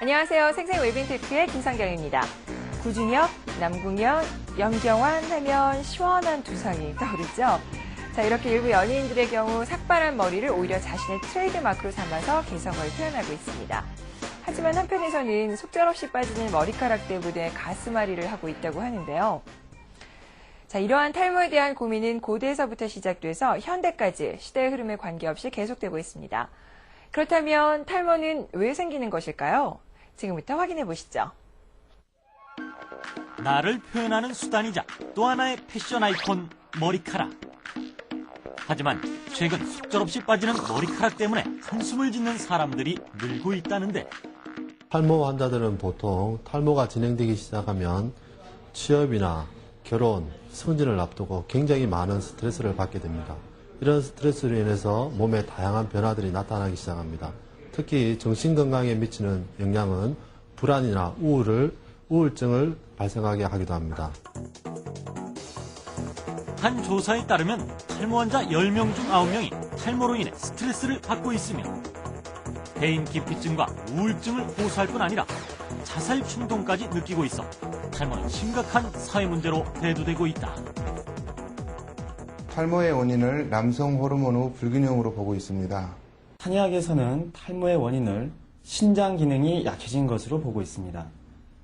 안녕하세요. 생생웰빙테크의 김상경입니다. 구준혁, 남궁현, 염경환 하면 시원한 두상이 떠오르죠. 자, 이렇게 일부 연예인들의 경우 삭발한 머리를 오히려 자신의 트레이드마크로 삼아서 개성을 표현하고 있습니다. 하지만 한편에서는 속절없이 빠지는 머리카락 때문에 가스마리를 하고 있다고 하는데요. 자, 이러한 탈모에 대한 고민은 고대에서부터 시작돼서 현대까지 시대의 흐름에 관계없이 계속되고 있습니다. 그렇다면 탈모는 왜 생기는 것일까요? 지금부터 확인해 보시죠. 나를 표현하는 수단이자 또 하나의 패션 아이콘 머리카락. 하지만 최근 속절없이 빠지는 머리카락 때문에 한숨을 짓는 사람들이 늘고 있다는데, 탈모 환자들은 보통 탈모가 진행되기 시작하면 취업이나 결혼, 승진을 앞두고 굉장히 많은 스트레스를 받게 됩니다. 이런 스트레스로 인해서 몸에 다양한 변화들이 나타나기 시작합니다. 특히 정신건강에 미치는 영향은 불안이나 우울증을 발생하게 하기도 합니다. 한 조사에 따르면 탈모 환자 10명 중 9명이 탈모로 인해 스트레스를 받고 있으며, 대인 기피증과 우울증을 호소할 뿐 아니라 자살 충동까지 느끼고 있어 탈모는 심각한 사회 문제로 대두되고 있다. 탈모의 원인을 남성 호르몬 후 불균형으로 보고 있습니다. 한의학에서는 탈모의 원인을 신장 기능이 약해진 것으로 보고 있습니다.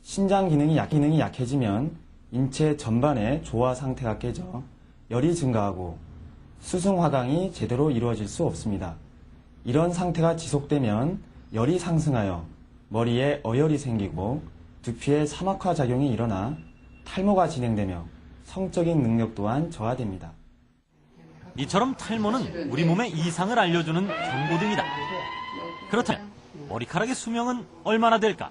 신장 기능이 약해지면 인체 전반의 조화 상태가 깨져 열이 증가하고 수승 화강이 제대로 이루어질 수 없습니다. 이런 상태가 지속되면 열이 상승하여 머리에 어혈이 생기고 두피에 사막화 작용이 일어나 탈모가 진행되며 성적인 능력 또한 저하됩니다. 이처럼 탈모는 우리 몸의 이상을 알려주는 경고등이다. 그렇다면 머리카락의 수명은 얼마나 될까?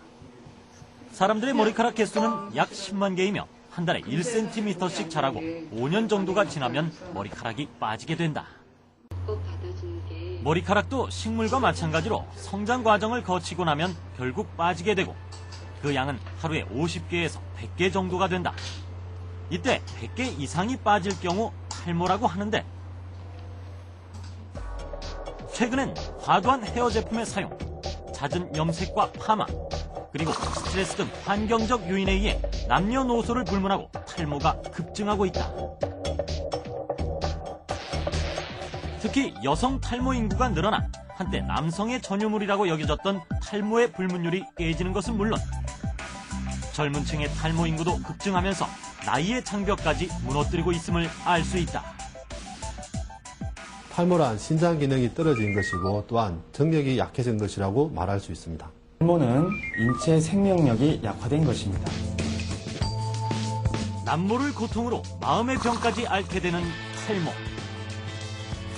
사람들의 머리카락 개수는 약 10만 개이며 한 달에 1cm씩 자라고 5년 정도가 지나면 머리카락이 빠지게 된다. 머리카락도 식물과 마찬가지로 성장 과정을 거치고 나면 결국 빠지게 되고, 그 양은 하루에 50개에서 100개 정도가 된다. 이때 100개 이상이 빠질 경우 탈모라고 하는데, 최근엔 과도한 헤어 제품의 사용, 잦은 염색과 파마, 그리고 스트레스 등 환경적 요인에 의해 남녀노소를 불문하고 탈모가 급증하고 있다. 특히 여성 탈모 인구가 늘어나 한때 남성의 전유물이라고 여겨졌던 탈모의 불문율이 깨지는 것은 물론, 젊은 층의 탈모 인구도 급증하면서 나이의 장벽까지 무너뜨리고 있음을 알 수 있다. 탈모란 신장 기능이 떨어진 것이고 또한 정력이 약해진 것이라고 말할 수 있습니다. 탈모는 인체 생명력이 약화된 것입니다. 남모를 고통으로 마음의 병까지 앓게 되는 탈모.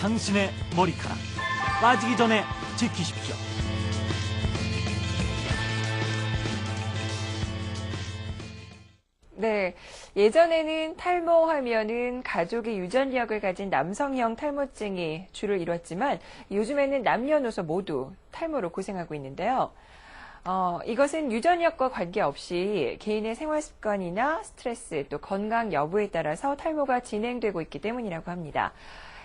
당신의 머리카락 빠지기 전에 지키십시오. 네, 예전에는 탈모하면은 가족의 유전력을 가진 남성형 탈모증이 주를 이뤘지만 요즘에는 남녀노소 모두 탈모로 고생하고 있는데요. 이것은 유전력과 관계없이 개인의 생활 습관이나 스트레스 또 건강 여부에 따라서 탈모가 진행되고 있기 때문이라고 합니다.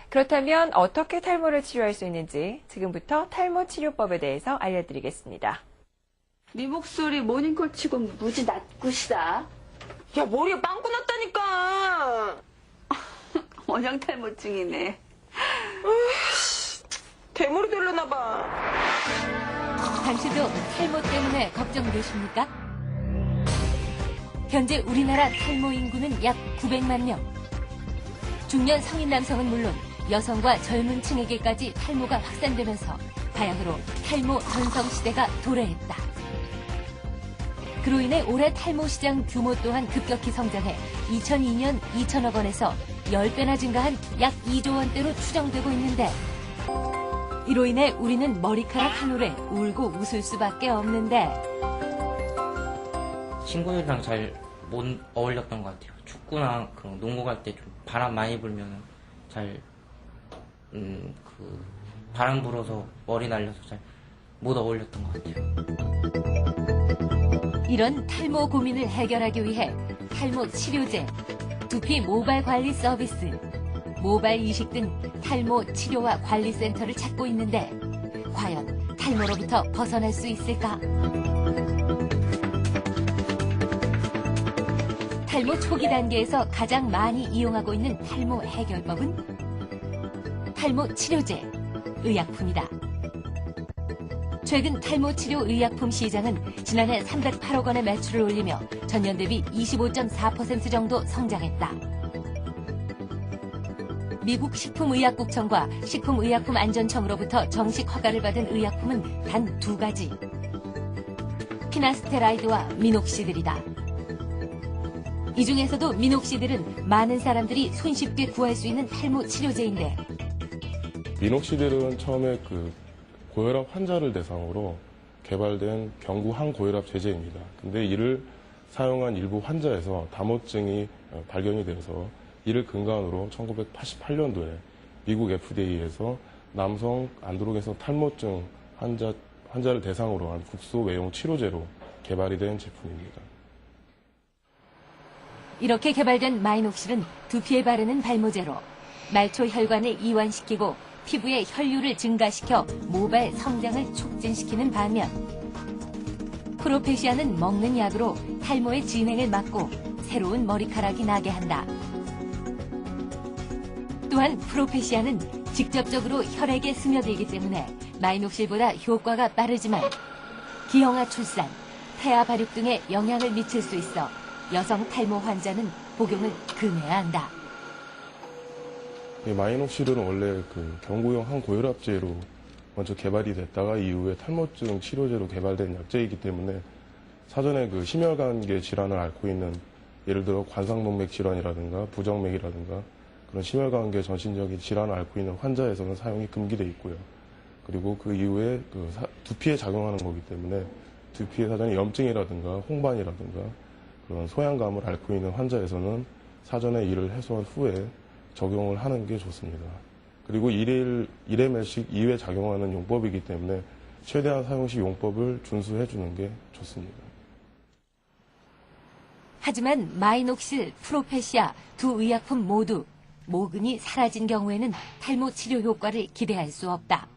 그렇다면 어떻게 탈모를 치료할 수 있는지 지금부터 탈모 치료법에 대해서 알려드리겠습니다. 네 목소리 모닝콜 치고 무지 낮구시다. 야, 머리에 빵꾸 났다니까. 원형 탈모증이네. 대머리 되려나 봐. 당신도 탈모 때문에 걱정되십니까? 현재 우리나라 탈모 인구는 약 900만 명. 중년 성인 남성은 물론 여성과 젊은 층에게까지 탈모가 확산되면서 바야흐로 탈모 전성 시대가 도래했다. 그로 인해 올해 탈모 시장 규모 또한 급격히 성장해 2002년 2천억 원에서 10배나 증가한 약 2조 원대로 추정되고 있는데, 이로 인해 우리는 머리카락 한 올에 울고 웃을 수밖에 없는데, 친구들이랑 잘 못 어울렸던 것 같아요. 축구나 농구 갈 때 좀 바람 많이 불면 잘 바람 불어서 머리 날려서 잘 못 어울렸던 것 같아요. 이런 탈모 고민을 해결하기 위해 탈모 치료제, 두피 모발 관리 서비스, 모발 이식 등 탈모 치료와 관리 센터를 찾고 있는데, 과연 탈모 탈모로부터 벗어날 수 있을까? 탈모 초기 단계에서 가장 많이 이용하고 있는 탈모 해결법은 탈모 치료제, 의약품이다. 최근 탈모 치료 의약품 시장은 지난해 308억 원의 매출을 올리며 전년 대비 25.4% 정도 성장했다. 미국 식품의약국청과 식품의약품안전청으로부터 정식 허가를 받은 의약품은 단 2가지. 피나스테라이드와 미녹시딜이다. 이 중에서도 미녹시딜은 많은 사람들이 손쉽게 구할 수 있는 탈모 치료제인데 미녹시딜은 처음에 고혈압 환자를 대상으로 개발된 경구 항고혈압 제제입니다. 근데 이를 사용한 일부 환자에서 담호증이 발견이 되어서 이를 근간으로 1988년도에 미국 FDA에서 남성 안드로겐성 탈모증 환자를 대상으로 한 국소 외용 치료제로 개발이 된 제품입니다. 이렇게 개발된 마이녹실은 두피에 바르는 발모제로 말초 혈관을 이완시키고 피부의 혈류를 증가시켜 모발 성장을 촉진시키는 반면 프로페시아는 먹는 약으로 탈모의 진행을 막고 새로운 머리카락이 나게 한다. 또한 프로페시아는 직접적으로 혈액에 스며들기 때문에 마이녹실보다 효과가 빠르지만 기형아 출산, 태아 발육 등에 영향을 미칠 수 있어 여성 탈모 환자는 복용을 금해야 한다. 마이녹실은 원래 경구용 항고혈압제로 먼저 개발이 됐다가 이후에 탈모증 치료제로 개발된 약제이기 때문에 사전에 심혈관계 질환을 앓고 있는 예를 들어 관상동맥 질환이라든가 부정맥이라든가 그런 심혈관계 전신적인 질환을 앓고 있는 환자에서는 사용이 금기돼 있고요. 그리고 그 이후에 두피에 작용하는 거기 때문에 두피에 사전에 염증이라든가 홍반이라든가 그런 소양감을 앓고 있는 환자에서는 사전에 이를 해소한 후에 적용을 하는 게 좋습니다. 그리고 1ml씩 2회 작용하는 용법이기 때문에 최대한 사용 시 용법을 준수해 주는 게 좋습니다. 하지만 마이녹실, 프로페시아 두 의약품 모두 모근이 사라진 경우에는 탈모 치료 효과를 기대할 수 없다.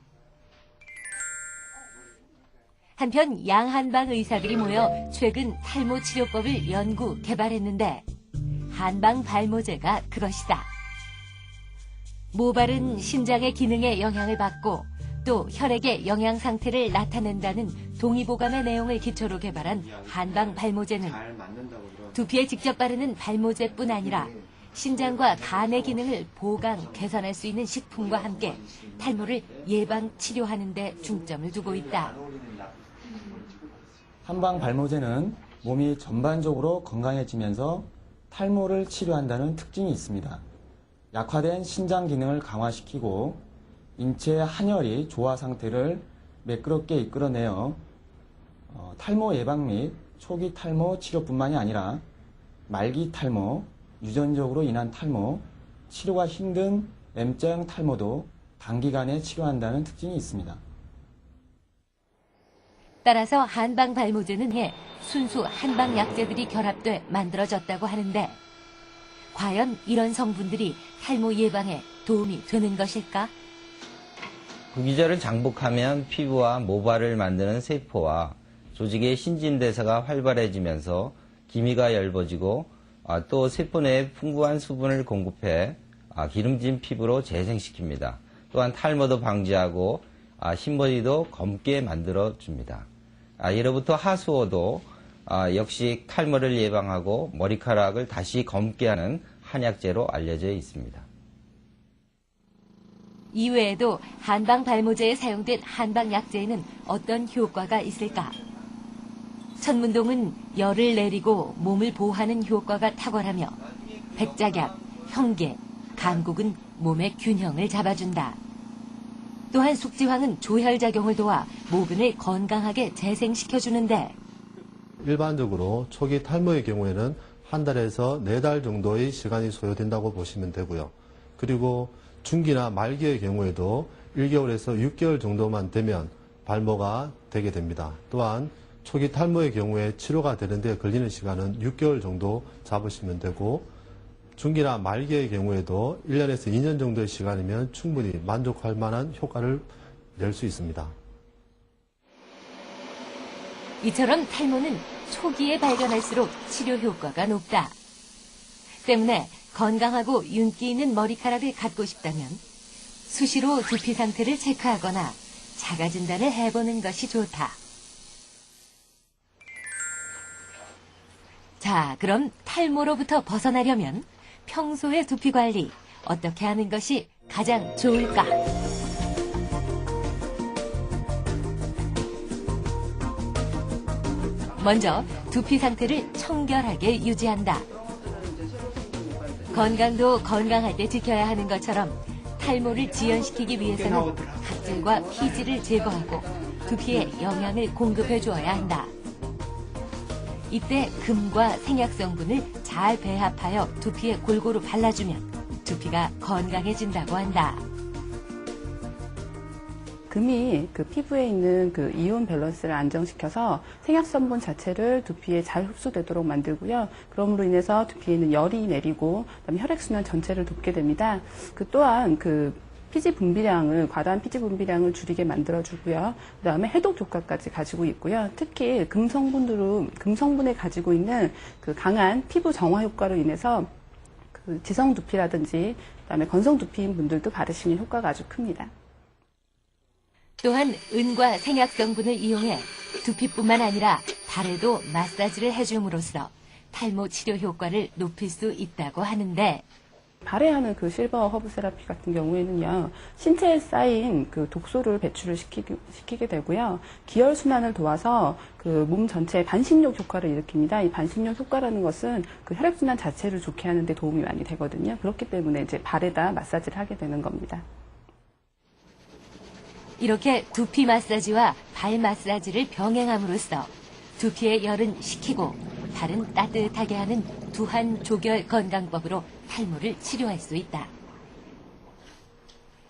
한편 양한방 의사들이 모여 최근 탈모 치료법을 연구, 개발했는데 한방 발모제가 그것이다. 모발은 신장의 기능에 영향을 받고 또 혈액의 영양 상태를 나타낸다는 동의보감의 내용을 기초로 개발한 한방 발모제는 두피에 직접 바르는 발모제뿐 아니라 신장과 간의 기능을 보강, 개선할 수 있는 식품과 함께 탈모를 예방, 치료하는 데 중점을 두고 있다. 한방 발모제는 몸이 전반적으로 건강해지면서 탈모를 치료한다는 특징이 있습니다. 약화된 신장 기능을 강화시키고 인체 한혈이 조화 상태를 매끄럽게 이끌어내어 탈모 예방 및 초기 탈모 치료뿐만이 아니라 말기 탈모, 유전적으로 인한 탈모, 치료가 힘든 M자형 탈모도 단기간에 치료한다는 특징이 있습니다. 따라서 한방 발모제는 순수 한방 약제들이 결합돼 만들어졌다고 하는데 과연 이런 성분들이 탈모 예방에 도움이 되는 것일까? 구기자를 장복하면 피부와 모발을 만드는 세포와 조직의 신진대사가 활발해지면서 기미가 엷어지고 또 세포 내에 풍부한 수분을 공급해 기름진 피부로 재생시킵니다. 또한 탈모도 방지하고 흰머리도 검게 만들어줍니다. 예로부터 하수오도 역시 탈모를 예방하고 머리카락을 다시 검게 하는 한약재로 알려져 있습니다. 이외에도 한방 발모제에 사용된 한방 약재에는 어떤 효과가 있을까? 천문동은 열을 내리고 몸을 보호하는 효과가 탁월하며 백작약, 형계, 간국은 몸의 균형을 잡아준다. 또한 숙지황은 조혈작용을 도와 모근을 건강하게 재생시켜주는데 일반적으로 초기 탈모의 경우에는 한 달에서 4달 정도의 시간이 소요된다고 보시면 되고요. 그리고 중기나 말기의 경우에도 1개월에서 6개월 정도만 되면 발모가 되게 됩니다. 또한 초기 탈모의 경우에 치료가 되는데 걸리는 시간은 6개월 정도 잡으시면 되고 중기나 말기의 경우에도 1년에서 2년 정도의 시간이면 충분히 만족할 만한 효과를 낼 수 있습니다. 이처럼 탈모는 초기에 발견할수록 치료 효과가 높다. 때문에 건강하고 윤기 있는 머리카락을 갖고 싶다면 수시로 두피 상태를 체크하거나 자가 진단을 해보는 것이 좋다. 자, 그럼 탈모로부터 벗어나려면 평소의 두피 관리 어떻게 하는 것이 가장 좋을까? 먼저 두피 상태를 청결하게 유지한다. 건강도 건강할 때 지켜야 하는 것처럼 탈모를 지연시키기 위해서는 각질과 피지를 제거하고 두피에 영양을 공급해 주어야 한다. 이때 금과 생약 성분을 잘 배합하여 두피에 골고루 발라주면 두피가 건강해진다고 한다. 금이 그 피부에 있는 그 이온 밸런스를 안정시켜서 생약 성분 자체를 두피에 잘 흡수되도록 만들고요. 그럼으로 인해서 두피에 있는 열이 내리고 그다음에 혈액순환 전체를 돕게 됩니다. 그 또한 그 피지 분비량을 과다한 피지 분비량을 줄이게 만들어주고요. 그다음에 해독 효과까지 가지고 있고요. 특히 금성분에 가지고 있는 그 강한 피부 정화 효과로 인해서 그 지성 두피라든지 그다음에 건성 두피인 분들도 바르시는 효과가 아주 큽니다. 또한 은과 생약 성분을 이용해 두피뿐만 아니라 발에도 마사지를 해줌으로써 탈모 치료 효과를 높일 수 있다고 하는데 발에 하는 그 실버 허브 세라피 같은 경우에는요, 신체에 쌓인 그 독소를 배출을 시키게 되고요, 기혈 순환을 도와서 그 몸 전체에 반식욕 효과를 일으킵니다. 이 반식욕 효과라는 것은 그 혈액 순환 자체를 좋게 하는데 도움이 많이 되거든요. 그렇기 때문에 이제 발에다 마사지를 하게 되는 겁니다. 이렇게 두피 마사지와 발 마사지를 병행함으로써 두피의 열은 식히고 발은 따뜻하게 하는 두한 조결 건강법으로 탈모를 치료할 수 있다.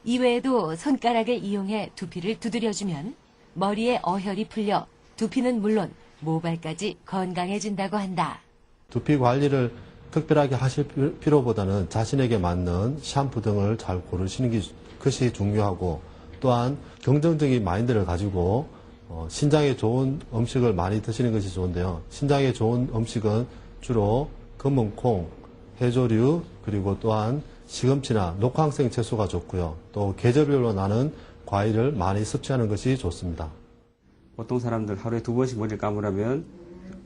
이외에도 손가락을 이용해 두피를 두드려주면 머리에 어혈이 풀려 두피는 물론 모발까지 건강해진다고 한다. 두피 관리를 특별하게 하실 필요보다는 자신에게 맞는 샴푸 등을 잘 고르시는 것이 중요하고, 또한 긍정적인 마인드를 가지고 신장에 좋은 음식을 많이 드시는 것이 좋은데요. 신장에 좋은 음식은 주로 검은 콩, 해조류, 그리고 또한 시금치나 녹황색 채소가 좋고요. 또 계절별로 나는 과일을 많이 섭취하는 것이 좋습니다. 보통 사람들 하루에 2번씩 머리를 감으라면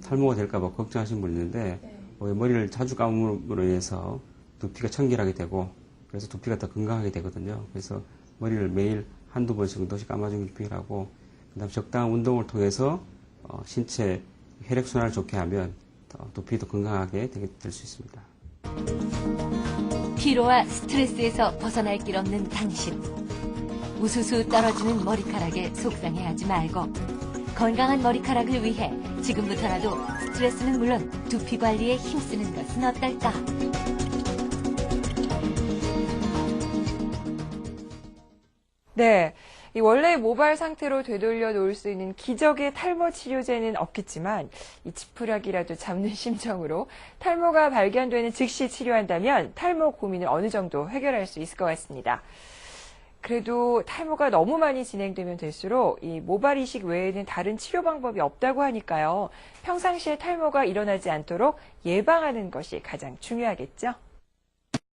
탈모가 될까 봐 걱정하시는 분이 있는데 머리를 자주 감음으로 인해서 두피가 청결하게 되고 그래서 두피가 더 건강하게 되거든요. 그래서 머리를 매일 한두 번 정도씩 감아주는 게 필요하고, 그다음 적당한 운동을 통해서 신체 혈액순환을 좋게 하면 두피도 건강하게 될 수 있습니다. 피로와 스트레스에서 벗어날 길 없는 당신. 우수수 떨어지는 머리카락에 속상해하지 말고 건강한 머리카락을 위해 지금부터라도 스트레스는 물론 두피 관리에 힘쓰는 것은 어떨까? 네. 이 원래의 모발 상태로 되돌려 놓을 수 있는 기적의 탈모 치료제는 없겠지만 이 지푸라기라도 잡는 심정으로 탈모가 발견되는 즉시 치료한다면 탈모 고민을 어느 정도 해결할 수 있을 것 같습니다. 그래도 탈모가 너무 많이 진행되면 될수록 이 모발 이식 외에는 다른 치료 방법이 없다고 하니까요. 평상시에 탈모가 일어나지 않도록 예방하는 것이 가장 중요하겠죠.